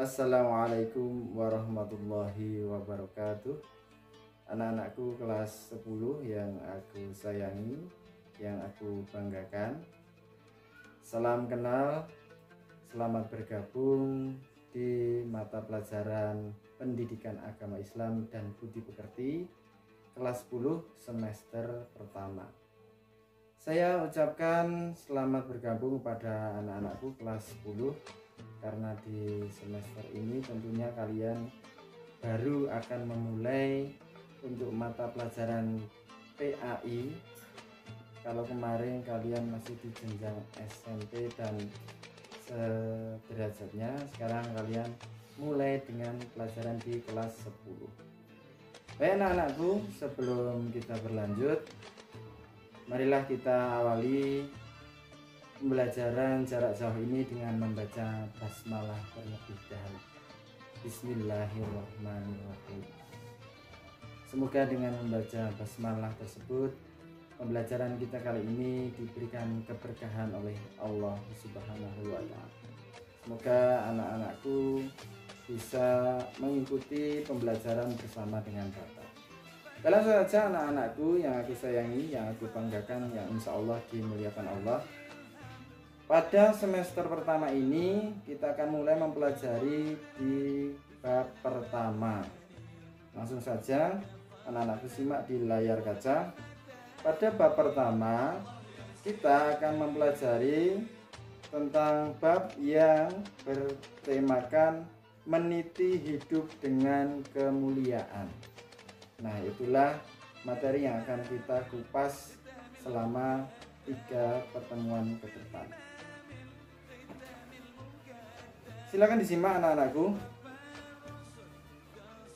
Assalamualaikum warahmatullahi wabarakatuh. Anak-anakku kelas 10 yang aku sayangi, yang aku banggakan. Salam kenal, selamat bergabung di mata pelajaran Pendidikan Agama Islam dan Budi Pekerti kelas 10 semester pertama. Saya ucapkan selamat bergabung pada anak-anakku kelas 10 karena di semester ini tentunya kalian baru akan memulai untuk mata pelajaran PAI. Kalau kemarin kalian masih di jenjang SMP dan sederajatnya, sekarang kalian mulai dengan pelajaran di kelas 10. Baik anak-anakku, sebelum kita berlanjut, marilah kita awali pembelajaran jarak jauh ini dengan membaca basmalah terlebih dahulu. Bismillahirrahmanirrahim. Semoga dengan membaca basmalah tersebut, pembelajaran kita kali ini diberikan keberkahan oleh Allah Subhanahu wa Ta'ala. Semoga anak-anakku bisa mengikuti pembelajaran bersama dengan Bapak. Langsung saja anak-anakku yang aku sayangi, yang aku banggakan, yang insya Allah dimuliakan Allah. Pada semester pertama ini kita akan mulai mempelajari di bab pertama. Langsung saja anak-anakku simak di layar kaca. Pada bab pertama kita akan mempelajari tentang bab yang bertemakan meniti hidup dengan kemuliaan. Nah, itulah materi yang akan kita kupas selama 3 pertemuan ke depan. Silakan disimak anak-anakku.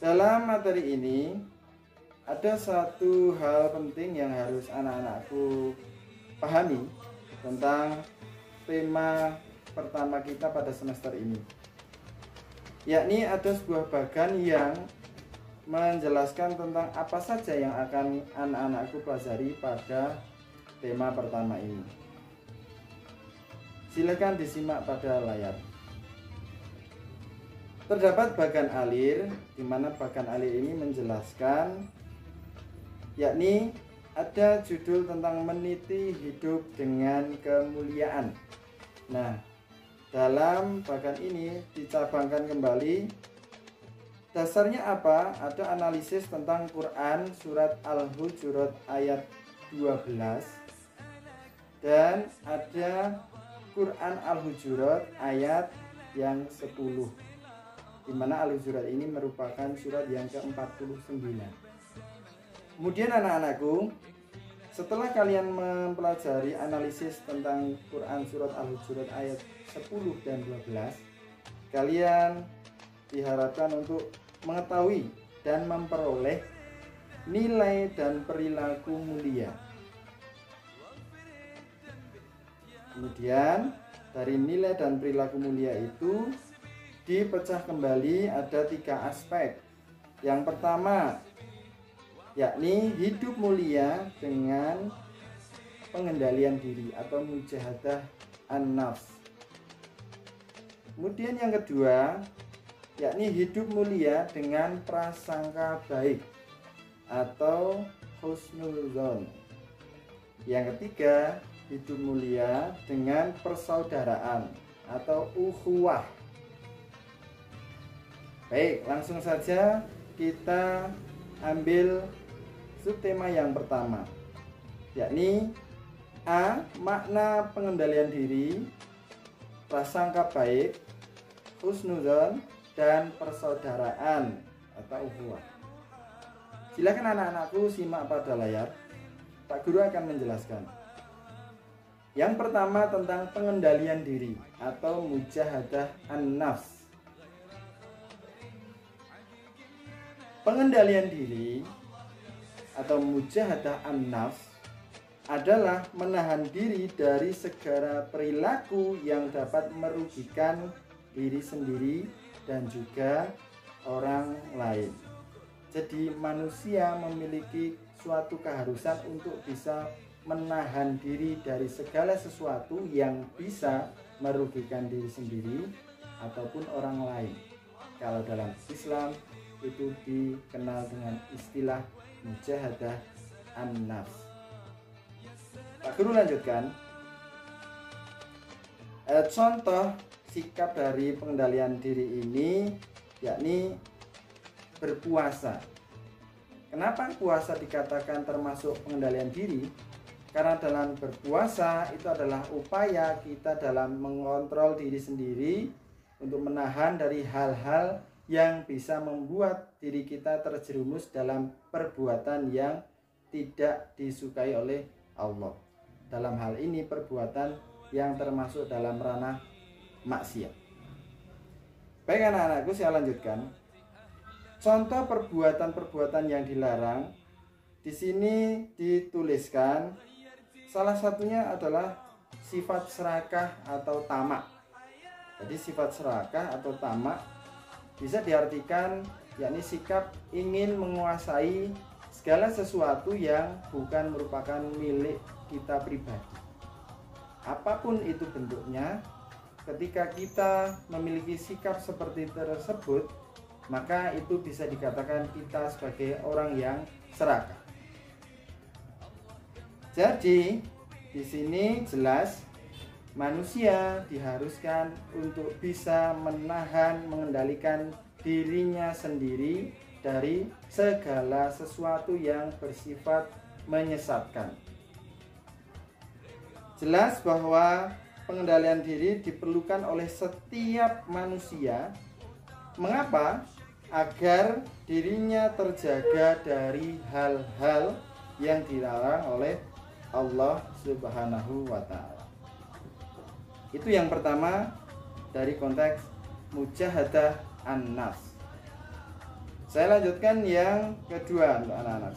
Dalam materi ini ada satu hal penting yang harus anak-anakku pahami tentang tema pertama kita pada semester ini, yakni ada sebuah bagan yang menjelaskan tentang apa saja yang akan anak-anakku pelajari pada tema pertama ini. Silakan disimak pada layar. Terdapat bagan alir, di mana bagan alir ini menjelaskan, yakni ada judul tentang meniti hidup dengan kemuliaan. Nah, dalam bagan ini dicabangkan kembali. Dasarnya apa? Ada analisis tentang Quran surat Al-Hujurat ayat 12 dan ada Quran Al-Hujurat ayat yang 10, di mana Al-Hujurat ini merupakan surat yang ke-49. Kemudian anak-anakku, setelah kalian mempelajari analisis tentang Quran surat Al-Hujurat ayat 10 dan 12, kalian diharapkan untuk mengetahui dan memperoleh nilai dan perilaku mulia. Kemudian dari nilai dan perilaku mulia itu dipecah kembali ada 3 aspek. Yang pertama, yakni hidup mulia dengan pengendalian diri atau mujahadah an-nafs. Kemudian yang kedua, yakni hidup mulia dengan prasangka baik atau husnul dzon. Yang ketiga, hidup mulia dengan persaudaraan atau ukhuwah. Baik, langsung saja kita ambil subtema yang pertama, yakni A. Makna pengendalian diri, prasangka baik, husnudzon, dan persaudaraan atau ukhuwah. Silakan anak-anakku simak pada layar. Pak Guru akan menjelaskan. Yang pertama tentang pengendalian diri atau mujahadah an-nafs. Pengendalian diri atau mujahadah an-nafs adalah menahan diri dari segala perilaku yang dapat merugikan diri sendiri dan juga orang lain. Jadi manusia memiliki suatu keharusan untuk bisa menahan diri dari segala sesuatu yang bisa merugikan diri sendiri ataupun orang lain. Kalau dalam Islam itu dikenal dengan istilah mujahadah an-nafs. Pak Guru lanjutkan. Contoh sikap dari pengendalian diri ini yakni berpuasa. Kenapa puasa dikatakan termasuk pengendalian diri? Karena dalam berpuasa itu adalah upaya kita dalam mengontrol diri sendiri untuk menahan dari hal-hal yang bisa membuat diri kita terjerumus dalam perbuatan yang tidak disukai oleh Allah. Dalam hal ini perbuatan yang termasuk dalam ranah maksiat. Baik anak-anakku, saya lanjutkan. Contoh perbuatan-perbuatan yang dilarang di sini dituliskan. Salah satunya adalah sifat serakah atau tamak. Jadi sifat serakah atau tamak bisa diartikan yakni sikap ingin menguasai segala sesuatu yang bukan merupakan milik kita pribadi. Apapun itu bentuknya, ketika kita memiliki sikap seperti tersebut, maka itu bisa dikatakan kita sebagai orang yang serakah. Jadi di sini jelas manusia diharuskan untuk bisa menahan, mengendalikan dirinya sendiri dari segala sesuatu yang bersifat menyesatkan. Jelas bahwa pengendalian diri diperlukan oleh setiap manusia. Mengapa? Agar dirinya terjaga dari hal-hal yang dilarang oleh Allah Subhanahu wa ta'ala. Itu yang pertama dari konteks mujahadah an-nafs. Saya lanjutkan yang kedua untuk anak-anak.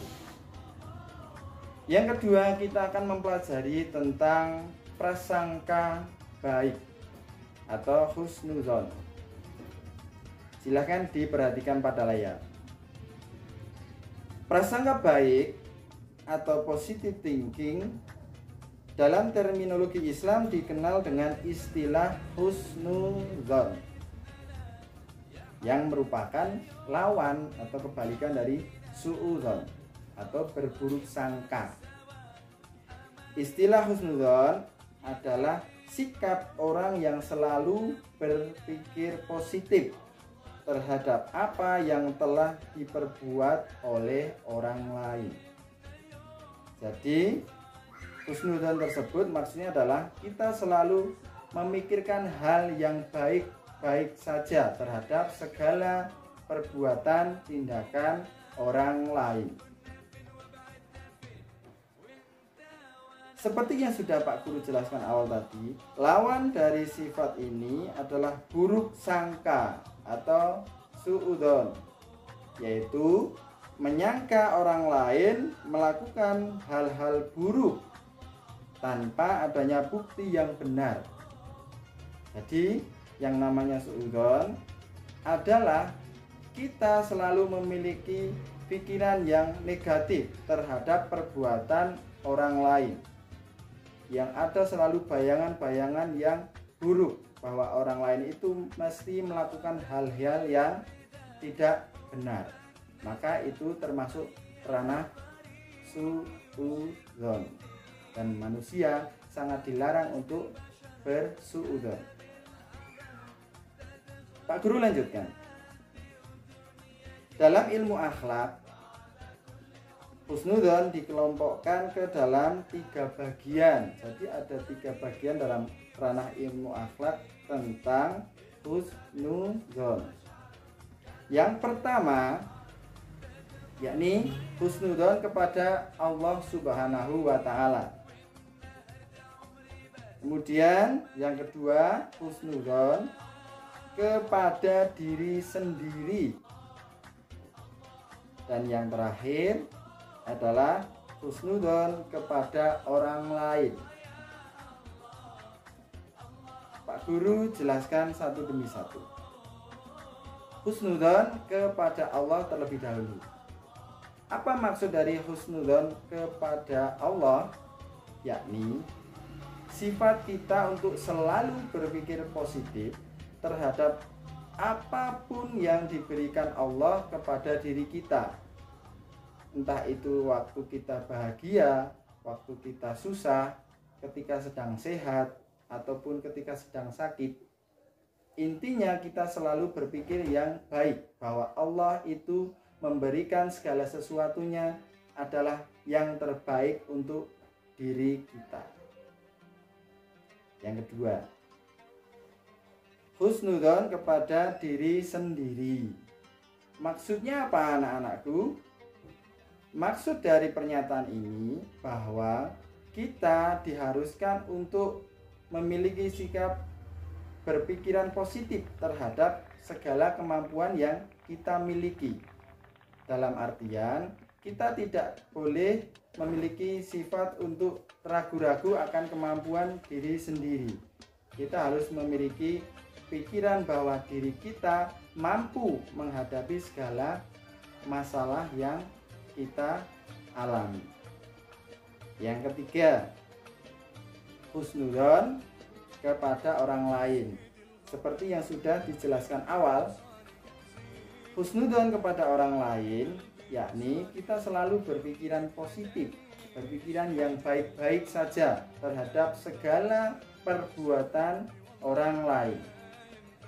Yang kedua kita akan mempelajari tentang prasangka baik atau husnuzon. Silahkan diperhatikan pada layar. Prasangka baik atau positive thinking dalam terminologi Islam dikenal dengan istilah husnuzon, yang merupakan lawan atau kebalikan dari su'udzon atau berburuk sangka. Istilah husnuzon adalah sikap orang yang selalu berpikir positif terhadap apa yang telah diperbuat oleh orang lain. Jadi husnuzon tersebut maksudnya adalah kita selalu memikirkan hal yang baik-baik saja terhadap segala perbuatan, tindakan orang lain. Seperti yang sudah Pak Guru jelaskan awal tadi, lawan dari sifat ini adalah buruk sangka atau su'udzon, yaitu menyangka orang lain melakukan hal-hal buruk tanpa adanya bukti yang benar. Jadi yang namanya su'udzon adalah kita selalu memiliki pikiran yang negatif terhadap perbuatan orang lain, yang ada selalu bayangan-bayangan yang buruk bahwa orang lain itu mesti melakukan hal-hal yang tidak benar. Maka itu termasuk ranah su'udzon, dan manusia sangat dilarang untuk bersu'udzon. Pak Guru lanjutkan. Dalam ilmu akhlak, husnuzon dikelompokkan ke dalam 3 bagian. Jadi ada 3 bagian dalam ranah ilmu akhlak tentang husnuzon. Yang pertama yakni husnuzon kepada Allah Subhanahu wa ta'ala. Kemudian yang kedua husnuzon kepada diri sendiri. Dan yang terakhir adalah husnuzon kepada orang lain. Pak Guru jelaskan satu demi satu. Husnuzon kepada Allah terlebih dahulu. Apa maksud dari husnuzon kepada Allah? Yakni sifat kita untuk selalu berpikir positif terhadap apapun apapun yang diberikan Allah kepada diri kita, entah itu waktu kita bahagia, waktu kita susah, ketika sedang sehat, ataupun ketika sedang sakit. Intinya kita selalu berpikir yang baik, bahwa Allah itu memberikan segala sesuatunya adalah yang terbaik untuk diri kita. Yang kedua, husnudzon kepada diri sendiri. Maksudnya apa anak-anakku? Maksud dari pernyataan ini bahwa kita diharuskan untuk memiliki sikap berpikiran positif terhadap segala kemampuan yang kita miliki. Dalam artian, kita tidak boleh memiliki sifat untuk ragu-ragu akan kemampuan diri sendiri. Kita harus memiliki pikiran bahwa diri kita mampu menghadapi segala masalah yang kita alami. Yang ketiga, husnudzon kepada orang lain. Seperti yang sudah dijelaskan awal, husnudzon kepada orang lain yakni kita selalu berpikiran positif, berpikiran yang baik-baik saja terhadap segala perbuatan orang lain.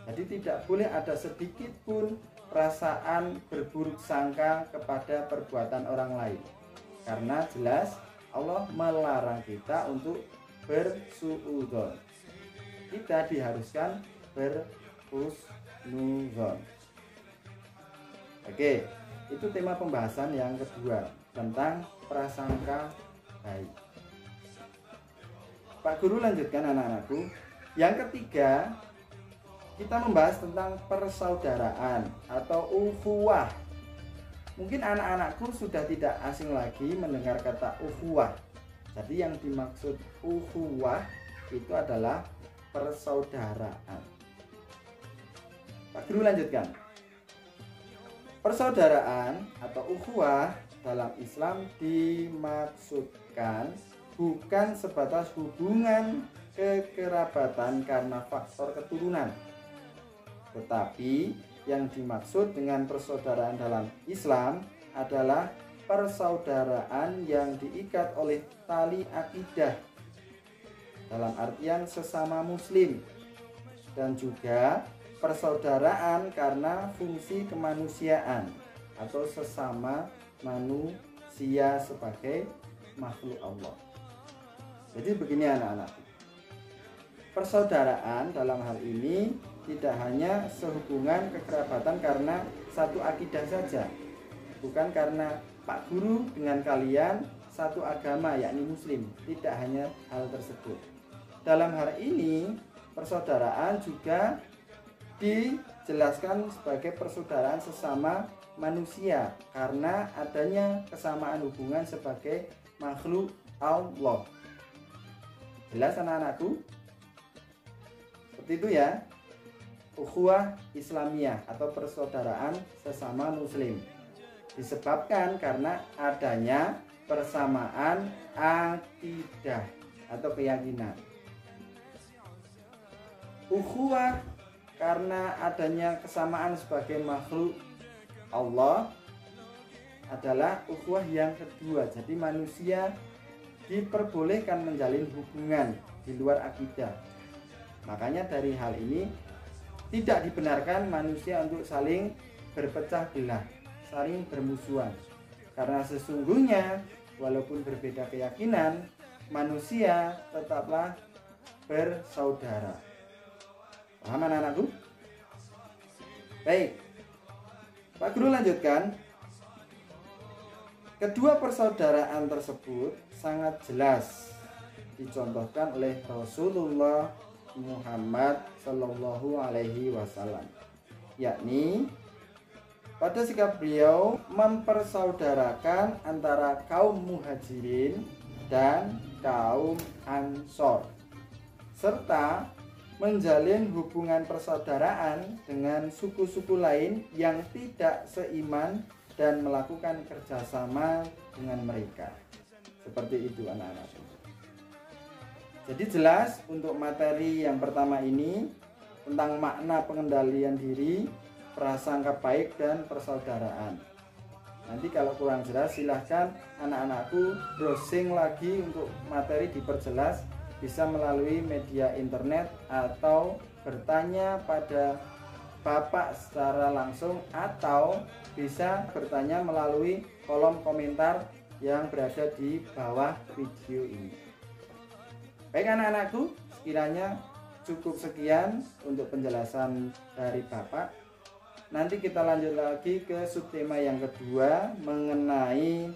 Jadi tidak boleh ada sedikit pun perasaan berburuk sangka kepada perbuatan orang lain. Karena jelas Allah melarang kita untuk bersuudzon. Kita diharuskan berhusnudzon. Oke, itu tema pembahasan yang kedua tentang prasangka baik. Pak Guru lanjutkan anak-anakku. Yang ketiga, kita membahas tentang persaudaraan atau ukhuwah. Mungkin anak-anakku sudah tidak asing lagi mendengar kata ukhuwah. Jadi yang dimaksud ukhuwah itu adalah persaudaraan. Pak Guru lanjutkan. Persaudaraan atau ukhuwah dalam Islam dimaksudkan bukan sebatas hubungan kekerabatan karena faktor keturunan, tetapi yang dimaksud dengan persaudaraan dalam Islam adalah persaudaraan yang diikat oleh tali akidah dalam artian sesama muslim, dan juga persaudaraan karena fungsi kemanusiaan atau sesama manusia sebagai makhluk Allah. Jadi begini anak-anak, persaudaraan dalam hal ini tidak hanya sehubungan kekerabatan karena satu akidah saja, bukan karena Pak Guru dengan kalian satu agama yakni muslim, tidak hanya hal tersebut. Dalam hal ini persaudaraan juga dijelaskan sebagai persaudaraan sesama manusia karena adanya kesamaan hubungan sebagai makhluk Allah. Jelas anak-anakku? Seperti itu ya. Ukhuwah Islamiyah atau persaudaraan sesama muslim disebabkan karena adanya persamaan akidah atau keyakinan. Ukhuwah karena adanya kesamaan sebagai makhluk Allah adalah ukhuwah yang kedua. Jadi manusia diperbolehkan menjalin hubungan di luar akidah. Makanya dari hal ini tidak dibenarkan manusia untuk saling berpecah belah, saling bermusuhan. Karena sesungguhnya walaupun berbeda keyakinan, manusia tetaplah bersaudara. Paham anak-anakku? Baik, Pak Guru lanjutkan. Kedua persaudaraan tersebut sangat jelas dicontohkan oleh Rasulullah Muhammad Sallallahu Alaihi Wasallam, yakni pada sikap beliau mempersaudarakan antara kaum muhajirin dan kaum ansor, serta menjalin hubungan persaudaraan dengan suku-suku lain yang tidak seiman dan melakukan kerjasama dengan mereka. Seperti itu anak-anak. Jadi jelas untuk materi yang pertama ini tentang makna pengendalian diri, prasangka baik dan persaudaraan. Nanti kalau kurang jelas silahkan anak-anakku browsing lagi untuk materi diperjelas, bisa melalui media internet atau bertanya pada Bapak secara langsung, atau bisa bertanya melalui kolom komentar yang berada di bawah video ini. Baik anak-anakku, sekiranya cukup sekian untuk penjelasan dari Bapak. Nanti kita lanjut lagi ke subtema yang kedua mengenai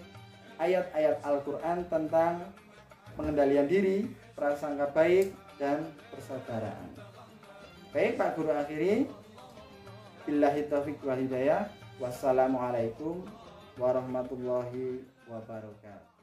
ayat-ayat Al-Quran tentang pengendalian diri, prasangka baik, dan persaudaraan. Baik Pak Guru akhiri, billahi taufiq wal hidayah. Wassalamualaikum warahmatullahi wabarakatuh.